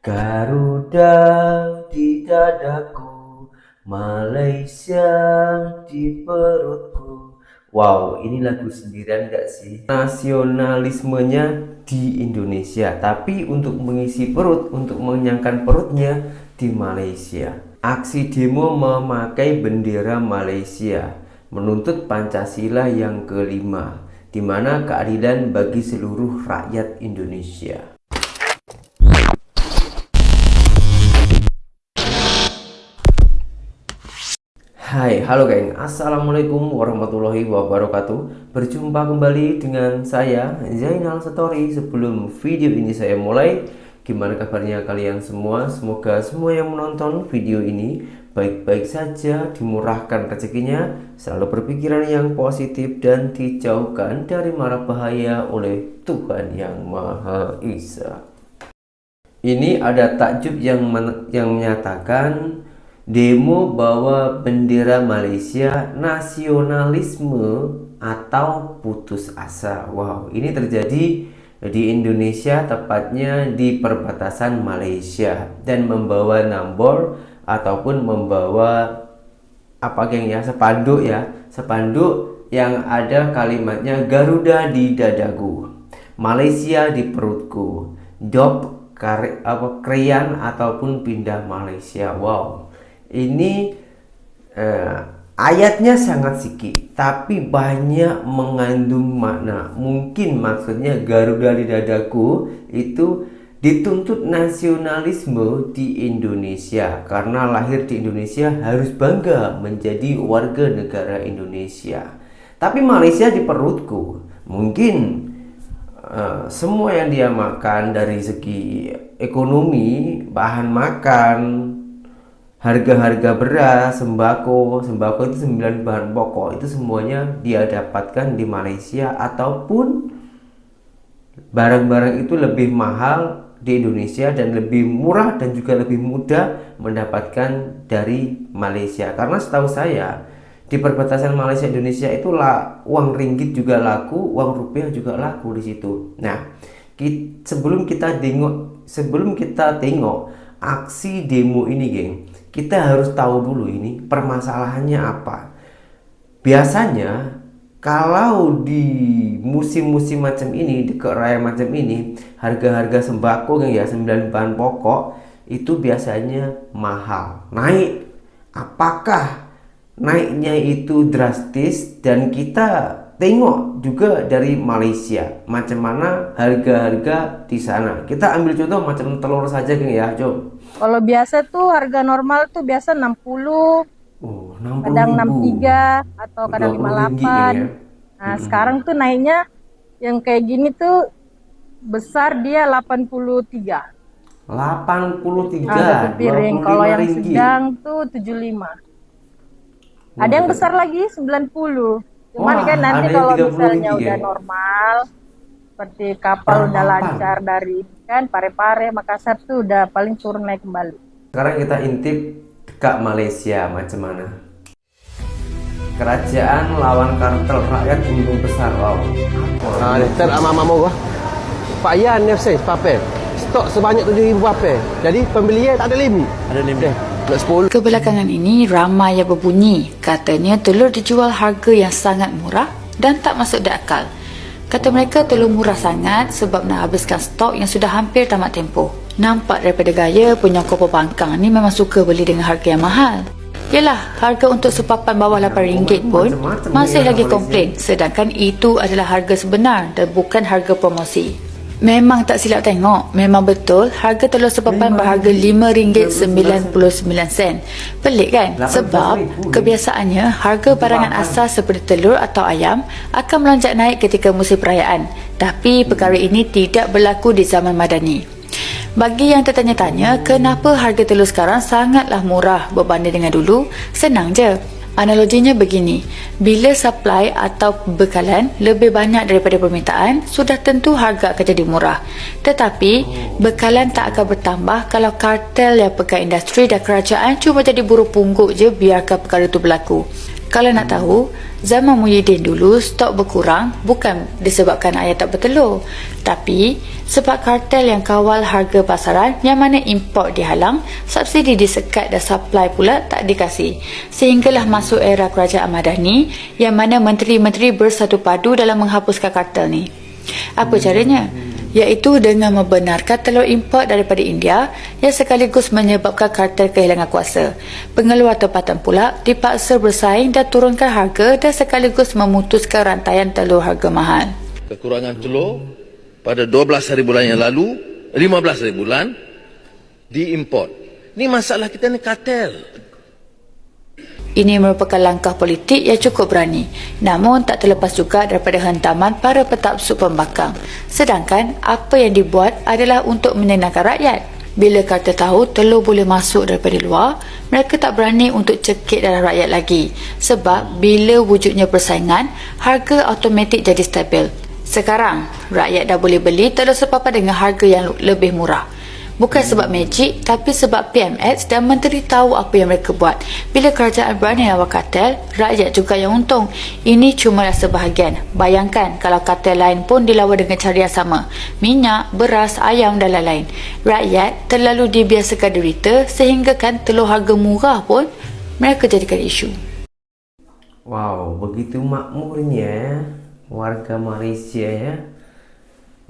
Garuda di dadaku, Malaysia di perutku. Wow, ini lagu sendirian gak sih? Nasionalismenya di Indonesia, tapi untuk mengisi perut, untuk mengenyangkan perutnya di Malaysia. Aksi demo memakai bendera Malaysia, menuntut Pancasila yang kelima, di mana keadilan bagi seluruh rakyat Indonesia. Hai, halo geng, assalamualaikum warahmatullahi wabarakatuh. Berjumpa kembali dengan saya Zainal Story. Sebelum video ini saya mulai, gimana kabarnya kalian semua? Semoga semua yang menonton video ini baik-baik saja, dimurahkan rezekinya, selalu berpikiran yang positif dan dijauhkan dari mara bahaya oleh Tuhan yang Maha Esa. Ini ada takjub yang menyatakan demo bawa bendera Malaysia, nasionalisme atau putus asa. Wow, ini terjadi di Indonesia, tepatnya di perbatasan Malaysia, dan membawa nambol ataupun membawa apa geng ya, spanduk yang ada kalimatnya Garuda di dadaku, Malaysia di perutku, job krian ataupun pindah Malaysia. Wow, ini ayatnya sangat sedikit tapi banyak mengandung makna. Mungkin maksudnya Garuda di dadaku itu dituntut nasionalisme di Indonesia, karena lahir di Indonesia harus bangga menjadi warga negara Indonesia. Tapi Malaysia di perutku, mungkin semua yang dia makan dari segi ekonomi, bahan makan, harga-harga beras, sembako itu 9 bahan pokok, itu semuanya dia dapatkan di Malaysia, ataupun barang-barang itu lebih mahal di Indonesia dan lebih murah dan juga lebih mudah mendapatkan dari Malaysia. Karena setahu saya di perbatasan Malaysia Indonesia itu uang ringgit juga laku, uang rupiah juga laku di situ. Nah, sebelum kita tengok aksi demo ini, geng, kita harus tahu dulu ini permasalahannya apa. Biasanya kalau di musim-musim macam ini, di raya macam ini, harga-harga sembako yang ya 9 bahan pokok itu biasanya mahal, naik. Apakah naiknya itu drastis? Dan kita tengok juga dari Malaysia, macam mana harga-harga di sana. Kita ambil contoh macam telur saja geng ya, Jom. Kalau biasa tuh harga normal tuh biasa 60, Oh, 60 kadang ribu. 63 atau kadang 20 ringgit geng 58. ya. Nah, sekarang tuh naiknya yang kayak gini tuh besar dia 83. 83, Nah, satu piring. Kalau 25 yang ringgit. sedang tuh 75. Ada yang besar lagi 90. Cuman Wah, kan nanti ada yang kalau 30 misalnya ringgit udah ya. normal, seperti kapal udah Perapatan. lancar dari kan Pare-Pare, Makassar tuh udah paling turun naik kembali. Sekarang kita intip ke Malaysia macam mana. Kerajaan lawan kartel rakyat untung besar. Wow. Letter ama murah. Pak Yan ni saya papel. Stok sebanyak 7,000 papel. Jadi pembelian tak ada limit. Ada limit. Nak 10. Kebelakangan ini ramai yang berbunyi katanya telur dijual harga yang sangat murah dan tak masuk di akal. Kata mereka telur murah sangat sebab nak habiskan stok yang sudah hampir tamat tempoh. Nampak daripada gaya penyokong pembangkang ni memang suka beli dengan harga yang mahal. Yalah, harga untuk sepapan bawah RM8 pun masih lagi komplain, sedangkan itu adalah harga sebenar dan bukan harga promosi. Memang tak silap tengok, memang betul harga telur sepapan berharga RM5.99. Pelik kan? Sebab kebiasaannya harga barangan asal seperti telur atau ayam akan melonjak naik ketika musim perayaan. Tapi perkara ini tidak berlaku di zaman Madani. Bagi yang tertanya-tanya kenapa harga telur sekarang sangatlah murah berbanding dengan dulu, senang je. Analoginya begini, bila supply atau bekalan lebih banyak daripada permintaan, sudah tentu harga akan jadi murah. Tetapi, bekalan tak akan bertambah kalau kartel yang pegang industri dan kerajaan cuma jadi buruh pungguk je biarkan perkara itu berlaku. Kalau nak tahu, zaman Muhyiddin dulu stok berkurang bukan disebabkan ayam tak bertelur, tapi sebab kartel yang kawal harga pasaran yang mana import dihalang, subsidi disekat dan supply pula tak dikasih. Sehinggalah masuk era kerajaan Madani yang mana menteri-menteri bersatu padu dalam menghapuskan kartel ni. Apa caranya? Iaitu dengan membenarkan telur import daripada India yang sekaligus menyebabkan kartel kehilangan kuasa. Pengeluar tempatan pula dipaksa bersaing dan turunkan harga dan sekaligus memutuskan rantaian telur harga mahal. Kekurangan telur pada 12 hari bulan yang lalu, 15 hari bulan diimport. Ni masalah kita ni kartel. Ini merupakan langkah politik yang cukup berani, namun tak terlepas juga daripada hentaman para petapsuk pembangkang. Sedangkan apa yang dibuat adalah untuk menenangkan rakyat. Bila kartel tahu telur boleh masuk daripada luar, mereka tak berani untuk cekik dalam rakyat lagi. Sebab bila wujudnya persaingan, harga automatik jadi stabil. Sekarang, rakyat dah boleh beli telur sepapan dengan harga yang lebih murah. Bukan sebab magic, tapi sebab PMX dan menteri tahu apa yang mereka buat. Bila kerajaan berani lawan kartel, rakyat juga yang untung. Ini cumalah sebahagian. Bayangkan kalau kartel lain pun dilawan dengan cara yang sama. Minyak, beras, ayam dan lain-lain. Rakyat terlalu dibiasakan derita sehingga kan telur harga murah pun mereka jadikan isu. Wow, begitu makmurnya warga Malaysia ya.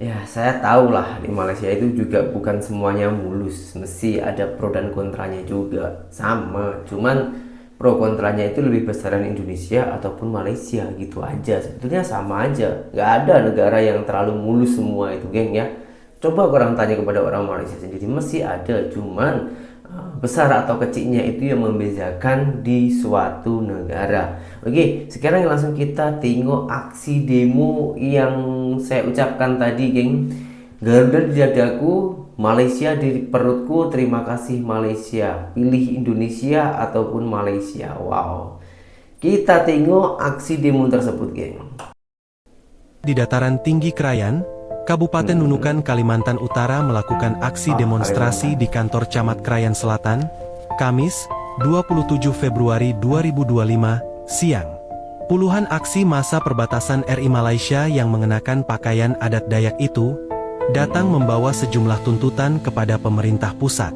Ya, saya tahu lah di Malaysia itu juga bukan semuanya mulus, mesti ada pro dan kontranya juga. Sama, cuman pro kontranya itu lebih besaran Indonesia ataupun Malaysia gitu aja. Sebetulnya sama aja, nggak ada negara yang terlalu mulus semua itu, geng ya. Coba orang tanya kepada orang Malaysia sendiri, mesti ada, cuman besar atau kecilnya itu yang membedakan di suatu negara. Oke, sekarang langsung kita tengok aksi demo yang saya ucapkan tadi, geng. Garuda di dadaku, Malaysia di perutku, terima kasih Malaysia. Pilih Indonesia ataupun Malaysia. Wow. Kita tengok aksi demo tersebut, geng. Di dataran tinggi Krayan, Kabupaten Nunukan, Kalimantan Utara melakukan aksi demonstrasi di kantor Camat Krayan Selatan, Kamis, 27 Februari 2025, siang. Puluhan aksi massa perbatasan RI Malaysia yang mengenakan pakaian adat Dayak itu, datang membawa sejumlah tuntutan kepada pemerintah pusat.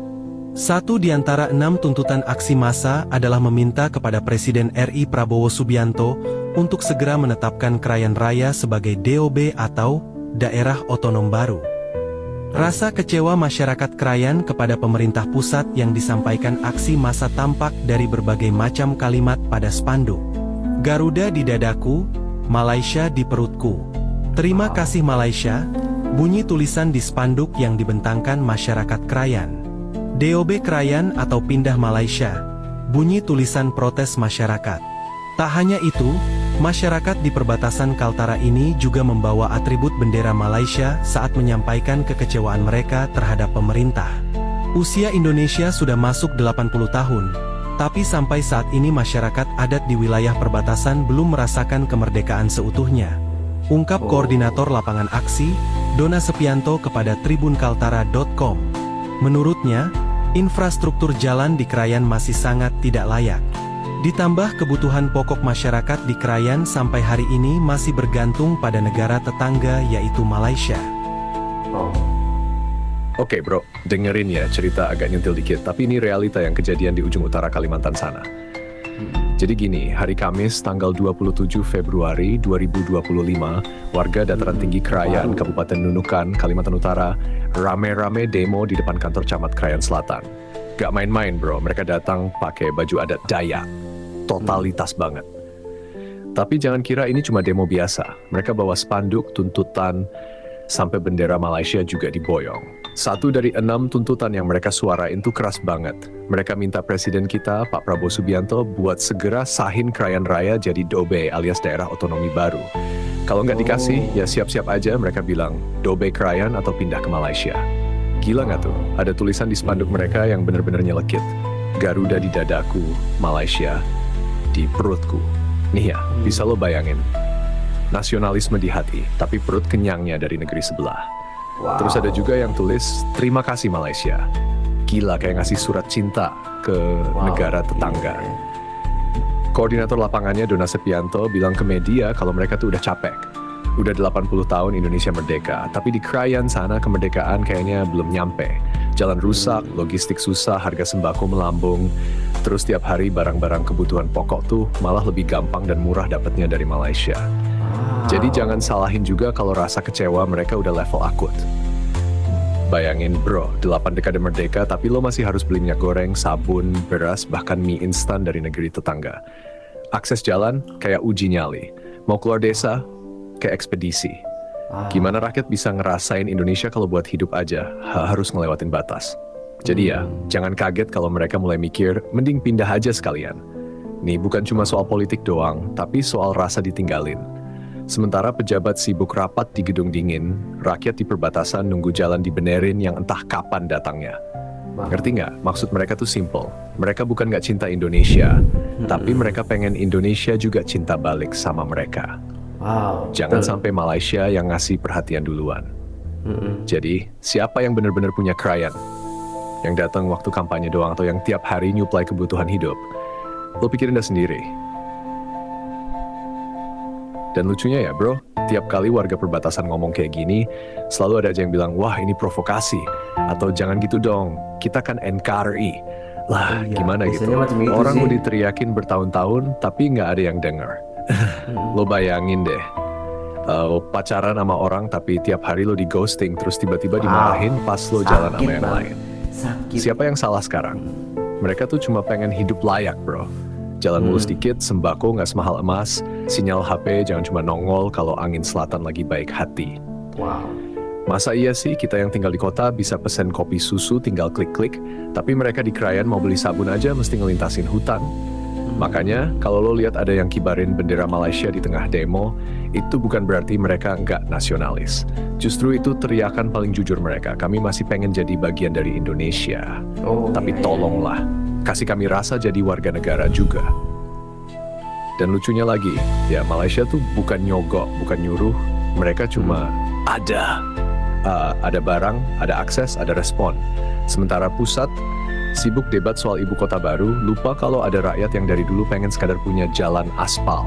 Satu di antara 6 tuntutan aksi massa adalah meminta kepada Presiden RI Prabowo Subianto untuk segera menetapkan Krayan Raya sebagai DOB atau Daerah Otonom Baru. Rasa kecewa masyarakat Krayan kepada pemerintah pusat yang disampaikan aksi massa tampak dari berbagai macam kalimat pada spanduk. Garuda di dadaku, Malaysia di perutku. Terima kasih Malaysia, bunyi tulisan di spanduk yang dibentangkan masyarakat Krayan. DOB Krayan atau pindah Malaysia, bunyi tulisan protes masyarakat. Tak hanya itu, masyarakat di perbatasan Kaltara ini juga membawa atribut bendera Malaysia saat menyampaikan kekecewaan mereka terhadap pemerintah. Usia Indonesia sudah masuk 80 tahun, tapi sampai saat ini masyarakat adat di wilayah perbatasan belum merasakan kemerdekaan seutuhnya. Ungkap Koordinator Lapangan Aksi, Dona Sepianto kepada tribunkaltara.com. Menurutnya, infrastruktur jalan di Krayan masih sangat tidak layak. Ditambah kebutuhan pokok masyarakat di Krayan sampai hari ini masih bergantung pada negara tetangga yaitu Malaysia. Oke bro, dengerin ya cerita agak nyentil dikit, tapi ini realita yang kejadian di ujung utara Kalimantan sana. Jadi gini, hari Kamis tanggal 27 Februari 2025, warga dataran tinggi Krayan, Kabupaten Nunukan, Kalimantan Utara, rame-rame demo di depan kantor Camat Krayan Selatan. Gak main-main bro, mereka datang pakai baju adat Dayak. Totalitas banget. Tapi jangan kira ini cuma demo biasa. Mereka bawa spanduk, tuntutan, sampai bendera Malaysia juga diboyong. Satu dari 6 tuntutan yang mereka suarain itu keras banget. Mereka minta Presiden kita, Pak Prabowo Subianto, buat segera sahin Krayan Raya jadi DOB alias Daerah Otonomi Baru. Kalau nggak dikasih, ya siap-siap aja mereka bilang DOB Krayan atau pindah ke Malaysia. Gila nggak tuh? Ada tulisan di spanduk mereka yang bener-bener nyelekit. Garuda di dadaku, Malaysia di perutku. Nih ya, bisa lo bayangin. Nasionalisme di hati, tapi perut kenyangnya dari negeri sebelah. Wow. Terus ada juga yang tulis, terima kasih Malaysia. Gila, kayak ngasih surat cinta ke negara tetangga. Koordinator lapangannya Dona Sepianto bilang ke media kalau mereka tuh udah capek. Udah 80 tahun Indonesia merdeka, tapi di Krayan sana kemerdekaan kayaknya belum nyampe. Jalan rusak, logistik susah, harga sembako melambung. Terus tiap hari barang-barang kebutuhan pokok tuh malah lebih gampang dan murah dapatnya dari Malaysia. Jadi jangan salahin juga kalau rasa kecewa mereka udah level akut. Bayangin bro, 8 dekade merdeka tapi lo masih harus beli minyak goreng, sabun, beras, bahkan mie instan dari negeri tetangga. Akses jalan kayak uji nyali. Mau keluar desa, kayak ekspedisi. Gimana rakyat bisa ngerasain Indonesia kalau buat hidup aja harus ngelewatin batas. Jadi ya, jangan kaget kalau mereka mulai mikir, mending pindah aja sekalian. Nih bukan cuma soal politik doang, tapi soal rasa ditinggalin. Sementara pejabat sibuk rapat di gedung dingin, rakyat di perbatasan nunggu jalan dibenerin yang entah kapan datangnya. Ngerti nggak? Maksud mereka tuh simple. Mereka bukan nggak cinta Indonesia, tapi mereka pengen Indonesia juga cinta balik sama mereka. Jangan sampai Malaysia yang ngasih perhatian duluan. Jadi, siapa yang benar-benar punya Krayan? Yang datang waktu kampanye doang atau yang tiap hari nyuplai kebutuhan hidup? Lo pikirin dah sendiri. Dan lucunya ya bro, tiap kali warga perbatasan ngomong kayak gini, selalu ada aja yang bilang, wah ini provokasi. Atau jangan gitu dong, kita kan NKRI. Lah gimana gitu, orang udah diteriakin bertahun-tahun, tapi nggak ada yang denger. Lo bayangin deh, pacaran sama orang tapi tiap hari lo di ghosting, terus tiba-tiba dimarahin pas lo jalan sama yang lain. Siapa yang salah sekarang? Mereka tuh cuma pengen hidup layak bro. Jalan mulus dikit, sembako nggak semahal emas, sinyal HP jangan cuma nongol kalau angin selatan lagi baik hati. Masa iya sih kita yang tinggal di kota bisa pesen kopi susu tinggal klik-klik, tapi mereka di Krayan mau beli sabun aja mesti ngelintasin hutan. Makanya kalau lo lihat ada yang kibarin bendera Malaysia di tengah demo, itu bukan berarti mereka nggak nasionalis. Justru itu teriakan paling jujur mereka, kami masih pengen jadi bagian dari Indonesia. Tapi tolonglah, kasih kami rasa jadi warga negara juga. Dan lucunya lagi, ya Malaysia tuh bukan nyogok, bukan nyuruh, mereka cuma ada barang, ada akses, ada respon. Sementara pusat sibuk debat soal ibu kota baru, lupa kalau ada rakyat yang dari dulu pengen sekadar punya jalan aspal.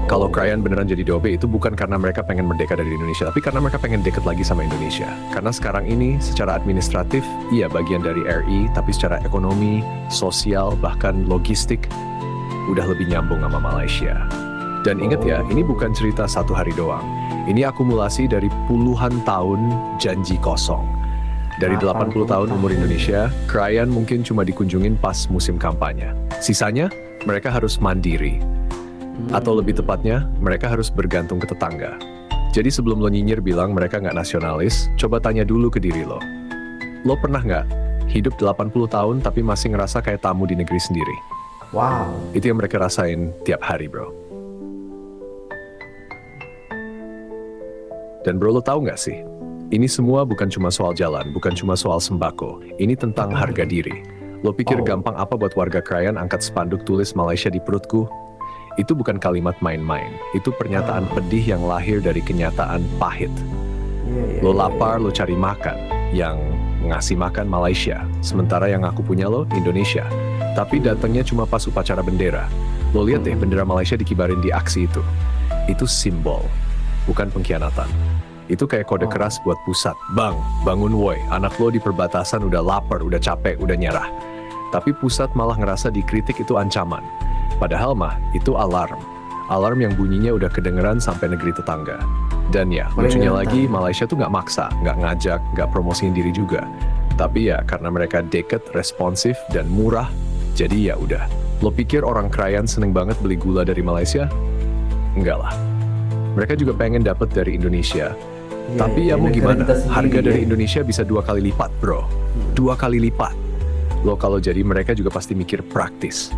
Kalau Krayan beneran jadi DOB itu bukan karena mereka pengen merdeka dari Indonesia, tapi karena mereka pengen deket lagi sama Indonesia. Karena sekarang ini secara administratif, iya bagian dari RI, tapi secara ekonomi, sosial, bahkan logistik, udah lebih nyambung sama Malaysia. Dan ingat ya, ini bukan cerita satu hari doang. Ini akumulasi dari puluhan tahun janji kosong. Dari 80 tahun umur Indonesia, Krayan mungkin cuma dikunjungin pas musim kampanye. Sisanya, mereka harus mandiri. Atau lebih tepatnya, mereka harus bergantung ke tetangga. Jadi sebelum lo nyinyir bilang mereka nggak nasionalis, coba tanya dulu ke diri lo. Lo pernah nggak hidup 80 tahun tapi masih ngerasa kayak tamu di negeri sendiri? Itu yang mereka rasain tiap hari bro. Dan bro lo tahu nggak sih? Ini semua bukan cuma soal jalan, bukan cuma soal sembako. Ini tentang harga diri. Lo pikir gampang apa buat warga Krayan angkat spanduk tulis Malaysia di perutku? Itu bukan kalimat main-main. Itu pernyataan pedih yang lahir dari kenyataan pahit. Lo lapar, lo cari makan. Yang ngasih makan Malaysia. Sementara yang aku punya lo, Indonesia. Tapi datangnya cuma pas upacara bendera. Lo lihat deh bendera Malaysia dikibarin di aksi itu. Itu simbol, bukan pengkhianatan. Itu kayak kode keras buat pusat. Bang, bangun woi, anak lo di perbatasan udah lapar, udah capek, udah nyerah. Tapi pusat malah ngerasa dikritik itu ancaman. Padahal mah, itu alarm. Alarm yang bunyinya udah kedengeran sampai negeri tetangga. Dan ya, lucunya lagi, Malaysia tuh nggak maksa, nggak ngajak, nggak promosiin diri juga. Tapi ya, karena mereka deket, responsif, dan murah, jadi ya udah. Lo pikir orang Krayan seneng banget beli gula dari Malaysia? Enggak lah. Mereka juga pengen dapet dari Indonesia. Tapi ya mau gimana, harga dari Indonesia bisa 2 kali lipat bro. 2 kali lipat. Lo kalau jadi mereka juga pasti mikir praktis.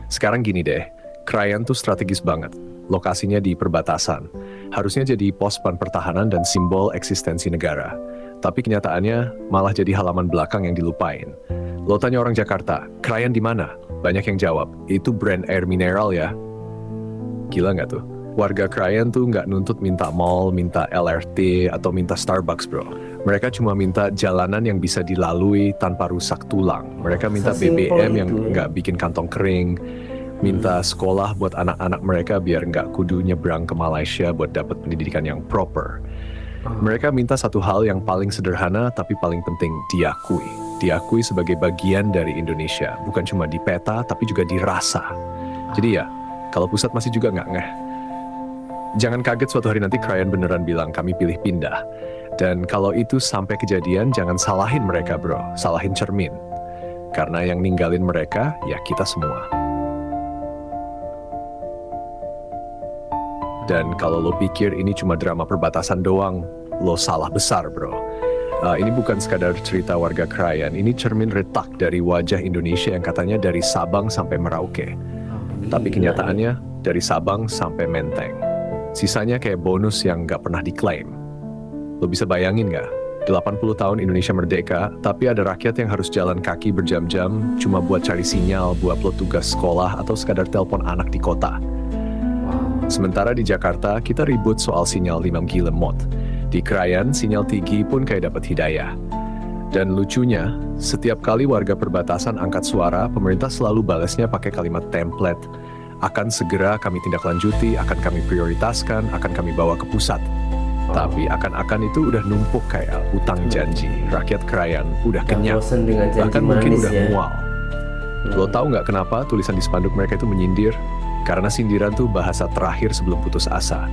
Sekarang gini deh, Krayan tuh strategis banget. Lokasinya di perbatasan. Harusnya jadi pos pertahanan dan simbol eksistensi negara. Tapi kenyataannya malah jadi halaman belakang yang dilupain. Lo tanya orang Jakarta, Krayan di mana? Banyak yang jawab, itu brand air mineral ya. Gila nggak tuh? Warga Krayan tuh nggak nuntut minta mall, minta LRT, atau minta Starbucks bro. Mereka cuma minta jalanan yang bisa dilalui tanpa rusak tulang. Mereka minta BBM yang nggak bikin kantong kering. minta sekolah buat anak-anak mereka biar nggak kudu nyebrang ke Malaysia buat dapat pendidikan yang proper. Mereka minta satu hal yang paling sederhana tapi paling penting, diakui. Diakui sebagai bagian dari Indonesia, bukan cuma di peta tapi juga dirasa. Jadi ya, kalau pusat masih juga nggak ngeh, jangan kaget suatu hari nanti Krayan beneran bilang kami pilih pindah. Dan kalau itu sampai kejadian, jangan salahin mereka bro, salahin cermin. Karena yang ninggalin mereka, ya kita semua. Dan kalau lo pikir ini cuma drama perbatasan doang, lo salah besar bro. Ini bukan sekadar cerita warga Krayan, ini cermin retak dari wajah Indonesia yang katanya dari Sabang sampai Merauke. Tapi kenyataannya dari Sabang sampai Menteng. Sisanya kayak bonus yang nggak pernah diklaim. Lo bisa bayangin nggak? 80 tahun Indonesia merdeka, tapi ada rakyat yang harus jalan kaki berjam-jam cuma buat cari sinyal, buat upload tugas sekolah, atau sekadar telepon anak di kota. Sementara di Jakarta, kita ribut soal sinyal 5G lemot. Di Krayan, sinyal 3G pun kayak dapat hidayah. Dan lucunya, setiap kali warga perbatasan angkat suara, pemerintah selalu balasnya pakai kalimat template. Akan segera kami tindak lanjuti, akan kami prioritaskan, akan kami bawa ke pusat. Tapi akan-akan itu udah numpuk kayak utang janji. Rakyat Krayan udah kenyang, bahkan mungkin udah mual. Lo tahu nggak kenapa tulisan di spanduk mereka itu menyindir? Karena sindiran tuh bahasa terakhir sebelum putus asa.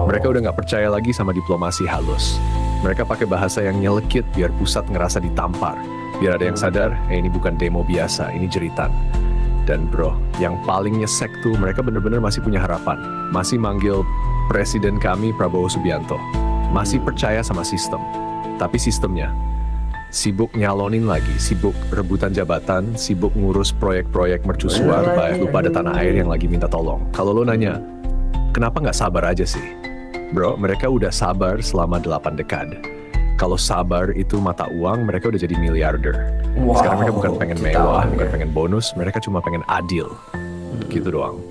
Mereka udah nggak percaya lagi sama diplomasi halus. Mereka pakai bahasa yang nyelekit biar pusat ngerasa ditampar. Biar ada yang sadar, ini bukan demo biasa, ini jeritan. Dan bro, yang paling nyesek tuh mereka bener-bener masih punya harapan. Masih manggil Presiden kami Prabowo Subianto. Masih percaya sama sistem. Tapi sistemnya sibuk nyalonin lagi, sibuk rebutan jabatan, sibuk ngurus proyek-proyek mercusuar, baik lupa ada tanah air yang lagi minta tolong. Kalau lo nanya, kenapa nggak sabar aja sih? Bro, mereka udah sabar selama 8 dekade. Kalau sabar itu mata uang, mereka udah jadi miliarder. Sekarang mereka bukan pengen mewah, bukan pengen bonus, mereka cuma pengen adil. Gitu doang.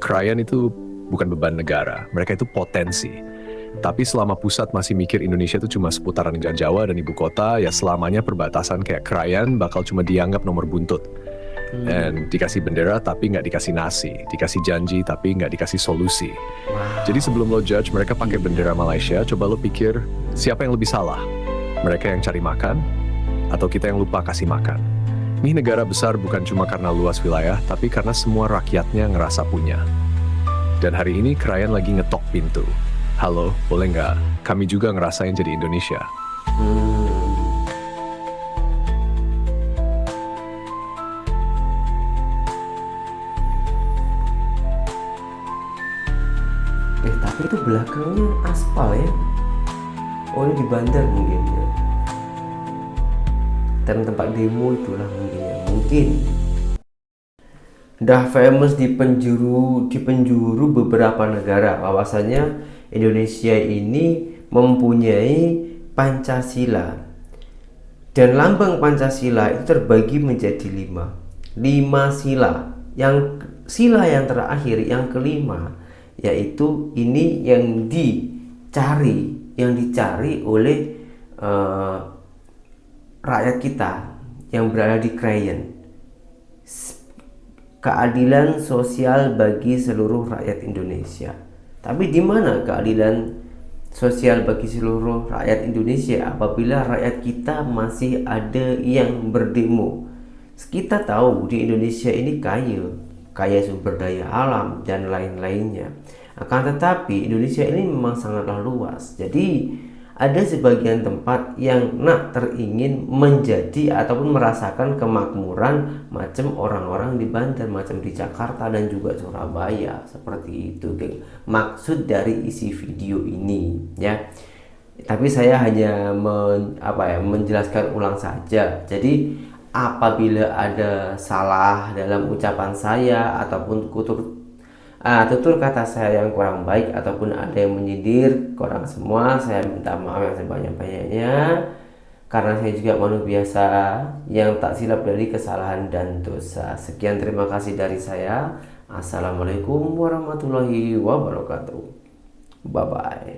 Krayan itu bukan beban negara, mereka itu potensi. Tapi selama pusat masih mikir Indonesia itu cuma seputaran Jawa dan ibu kota, ya selamanya perbatasan kayak Krayan bakal cuma dianggap nomor buntut. Dan dikasih bendera tapi nggak dikasih nasi, dikasih janji tapi nggak dikasih solusi. Jadi sebelum lo judge mereka pakai bendera Malaysia, coba lo pikir siapa yang lebih salah? Mereka yang cari makan atau kita yang lupa kasih makan? Ini negara besar bukan cuma karena luas wilayah, tapi karena semua rakyatnya ngerasa punya. Dan hari ini Krayan lagi ngetok pintu. Halo, boleh nggak? Kami juga ngerasain jadi Indonesia. Tapi itu belakangnya aspal ya. Oh ini di bandar mungkin ya. Dan tempat demo itulah mungkin ya. Mungkin dah famous di penjuru beberapa negara bahwasanya Indonesia ini mempunyai Pancasila. Dan lambang Pancasila itu terbagi menjadi 5 sila. Yang sila yang terakhir, yang kelima, yaitu ini yang dicari oleh rakyat kita yang berada di Krayan. Keadilan sosial bagi seluruh rakyat Indonesia. Tapi di mana keadilan sosial bagi seluruh rakyat Indonesia apabila rakyat kita masih ada yang berdemo? Kita tahu di Indonesia ini kaya sumber daya alam dan lain-lainnya. Akan tetapi Indonesia ini memang sangatlah luas. Jadi ada sebagian tempat yang teringin menjadi ataupun merasakan kemakmuran macam orang-orang di Banten, macam di Jakarta dan juga Surabaya. Seperti itu, geng. Maksud dari isi video ini ya. Tapi saya hanya menjelaskan ulang saja. Jadi apabila ada salah dalam ucapan saya ataupun tutur kata saya yang kurang baik ataupun ada yang menyindir korang semua, saya minta maaf yang sebanyak-banyaknya karena saya juga manusia biasa yang tak silap dari kesalahan dan dosa. Sekian, terima kasih dari saya. Assalamualaikum warahmatullahi wabarakatuh. Bye bye.